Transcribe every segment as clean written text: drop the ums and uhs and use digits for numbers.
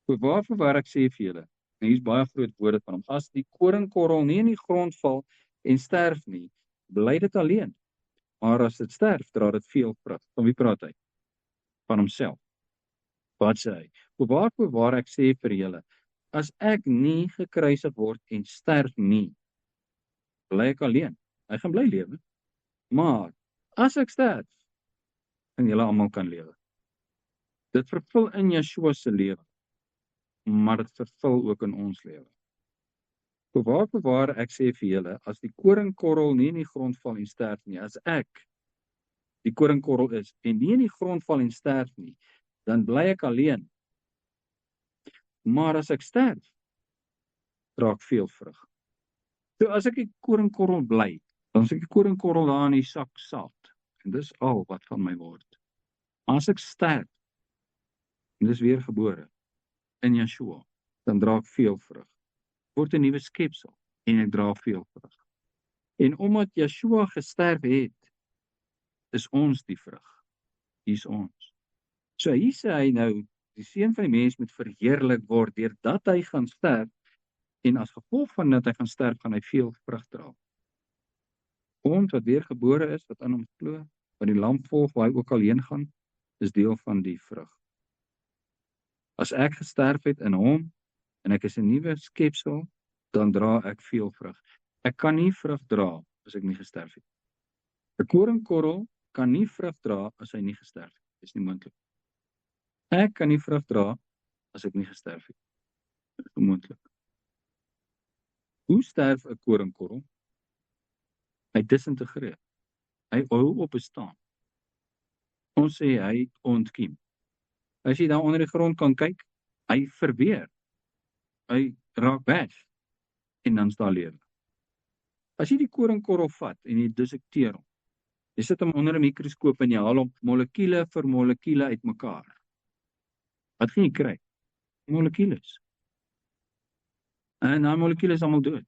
Voorwaar ek sê vir julle, en hier is baie groot woorde van hom, as die koringkorrel nie in die grond val en sterf nie, bly dit alleen. Maar as dit sterf, dra dit veel vrug. Van wie praat hy? Van homself. Wat sê hy? Voorwaar ek sê vir julle, as ek nie gekruisig word en sterf nie, bly ek alleen. Hy gaan bly lewe. Maar as ek sterf, en julle almal kan lewe. Dit vervul in Yeshua se lewe, maar dit vervul ook in ons lewe. Voorwaar ek sê vir julle, as die koringkorrel nie in die grond val en sterf nie, as ek die koringkorrel is en nie in die grond val en sterf nie, dan bly ek alleen. Maar as ek sterf, dra ek veel vrug. So as ek die koringkorrel bly, dan is ek die koringkorrel daar in die sak saad. En dis al wat van my word. As ek sterf, en dis weer gebore in Yeshua, dan dra ek veel vrug. Word 'n nuwe skepsel en ek dra veel vrug. En omdat Yeshua gesterf het, is ons die vrug. Hier's ons. So hier sê hy nou, die seun van die mens moet verheerlik word deurdat hy gaan sterf, en as gevolg van dat hy gaan sterf, gaan hy veel vrug dra. Ons wat weergebore is, wat aan hom glo, wat die lam volg waar hy ook al heen gaan, is deel van die vrug. As ek gesterf het in hom, en ek is 'n nuwe skepsel, dan dra ek veel vrug. Ek kan nie vrug dra as ek nie gesterf het. 'n Koringkorrel kan nie vrug dra as hy nie gesterf het. Dit is nie moontlik. Ek kan nie vrug dra as ek nie gesterf het. Dit is onmoontlik. Hoe sterf 'n koringkorrel? Hy disintegreer. Hy hou op bestaan. Ons sê hy ontkiem. As jy daar onder die grond kan kyk, hy verweer. Hy raak weg. En dan is daar lewe. As jy die koringkorrel vat en jy dissekteer hom, jy sit hom onder 'n mikroskoop en jy haal hom molekule vir molekule uitmekaar. Wat gaan jy kry? Molekules. En daai molekules is almal dood.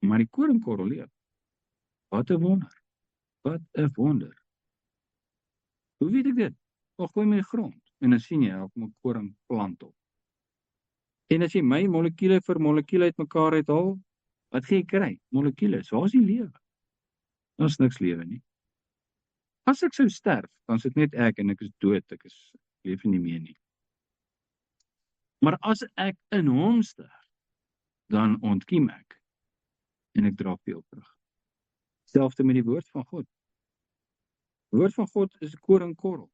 Maar die koringkorrel leef. Wat 'n wonder. Wat 'n wonder. Hoe weet ek dit? Ek gooi my in die grond en dan sien jy hoe 'n koring plant op. En as jy my molekule vir molekule uitmekaar uithaal, wat gaan jy kry? Molekules. Waar is die lewe? Daar's niks lewe nie. As ek sou sterf, dan is dit net ek en ek is dood, ek leef nie meer nie. Maar as ek in hom sterf, dan ontkiem ek en ek dra veel vrug. Selfs met die woord van God. Die woord van God is 'n koringkorrel.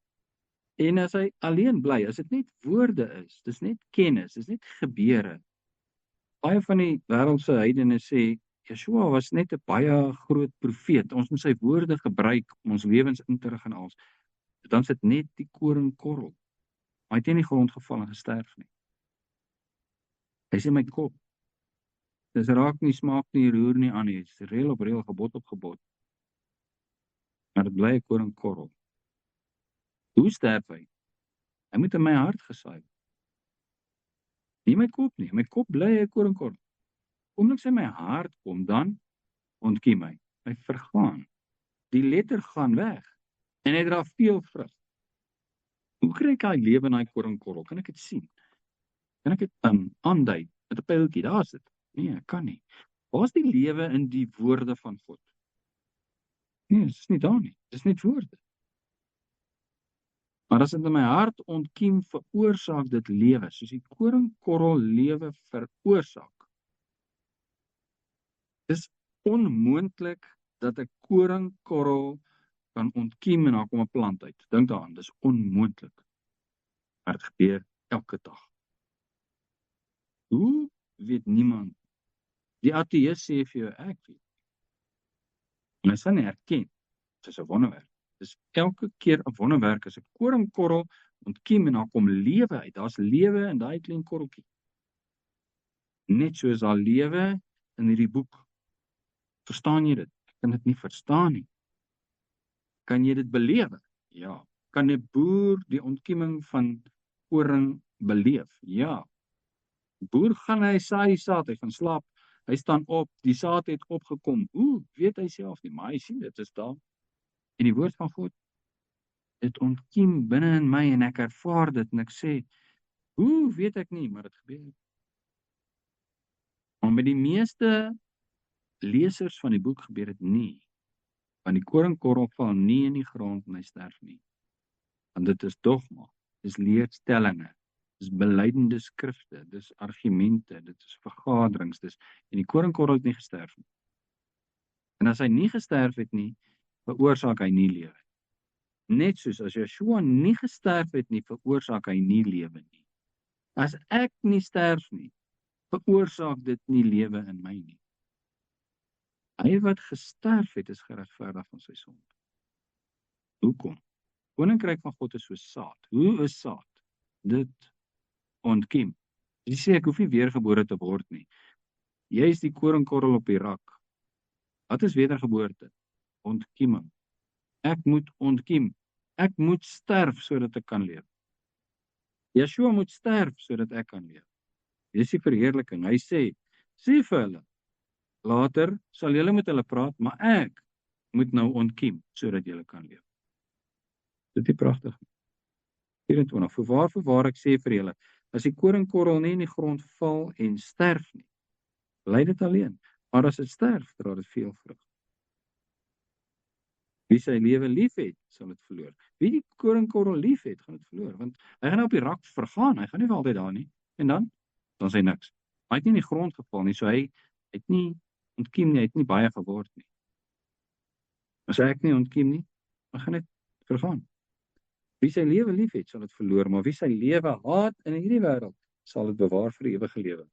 En as hy alleen bly, as dit net woorde is, dis net kennis, dis net gebeure. Baie van die wêreldse heidene sê Yeshua was net 'n baie groot profeet. Ons moet sy woorde gebruik om ons lewens in te rig en alles. Dan is dit net die koringkorrel. Maar hy het nie in die grond geval en gesterf nie. Hy sê my kop. Dis raak nie, smaak nie, roer nie aan nie. Dit is reël op reël, gebod op gebod. Maar dit bly 'n koringkorrel. Hoe sterf hy? Hy moet in my hart gesaai word. Nie my kop nie. My kop bly 'n koringkorrel. Omdat sy my hart kom, dan ontkiem hy. Hy vergaan. Die letter gaan weg. En hy dra veel vrug. Hoe kry ek daai lewe in daai koringkorrel? Kan ek dit sien? Kan ek dit aandui met 'n pyltjie? Daar is dit. Nee, ek kan nie. Waar is die lewe in die woorde van God? Nee, dit is nie daar nie. Dit is net woorde. Maar as dit in my hart ontkiem, veroorsaak dit lewe, soos die koringkorrel lewe veroorsaak. Dis onmoontlik dat 'n koringkorrel kan ontkiem en daar kom 'n plant uit. Dink daaraan, dis onmoontlik. Maar dit gebeur elke dag. Hoe weet niemand? Die ateïs sê vir jou, ek weet. En hy sal nie erken, dit is 'n wonderwerk. Dis elke keer 'n wonderwerk as 'n koringkorrel ontkiem en daar kom lewe uit. Daar's lewe in daai klein korreltjie. Net soos daar lewe in hierdie boek. Verstaan jy dit? Ek kan dit nie verstaan nie. Kan jy dit belewe? Ja. Kan 'n boer die ontkieming van koring beleef? Ja. Die boer gaan, hy saai die saad, hy gaan slaap, hy staan op, die saad het opgekom. Hoe? Weet hy self nie, maar hy sien dit is daar. En die woord van God, dit ontkiem binne in my en ek ervaar dit en ek sê, Hoe, weet ek nie, maar dit gebeur. Maar met die meeste lesers van die boek gebeur dit nie, want die koringkorrel val nie in die grond en hy sterf nie. Want dit is dogma, dis leerstellinge, dis beleidende skrifte, dis argumente, dit is vergaderings, en die koringkorrel het nie gesterf nie. En as hy nie gesterf het nie, veroorsaak hy nie lewe. Net soos as Yeshua nie gesterf het nie, veroorsaak hy nie lewe nie. As ek nie sterf nie, veroorsaak dit nie lewe in my nie. Hy wat gesterf het, is geregverdig van sy sonde. Hoekom? Koninkryk van God is so saad. Hoe is saad? Dit ontkiem. Jy sê ek hoef nie weergebore te word nie. Jy is die koringkorrel op die rak. Wat is wedergeboorte? Ontkieming. Ek moet ontkiem. Ek moet sterf sodat ek kan leef. Yeshua moet sterf sodat ek kan leef. Dis die verheerliking. Hy sê vir hulle, later sal julle met hulle praat, maar ek moet nou ontkiem sodat julle kan leef. Dit is pragtig. 24. Voorwaar ek sê vir julle, as die koringkorrel nie in die grond val en sterf nie, bly dit alleen. Maar as dit sterf, dra dit veel vrug. Wie sy lewe lief het, sal dit verloor. Wie die koringkorrel lief het, gaan dit verloor. Want hy gaan op die rak vergaan, hy gaan nie vir altyd daar nie. En dan sê niks. Hy het nie in die grond geval nie, so hy het nie ontkiem nie, hy het nie baie geword nie. As ek nie ontkiem nie, dan gaan dit vergaan. Wie sy lewe lief het, sal dit verloor, maar wie sy lewe haat in hierdie wêreld, sal dit bewaar vir die ewige lewe.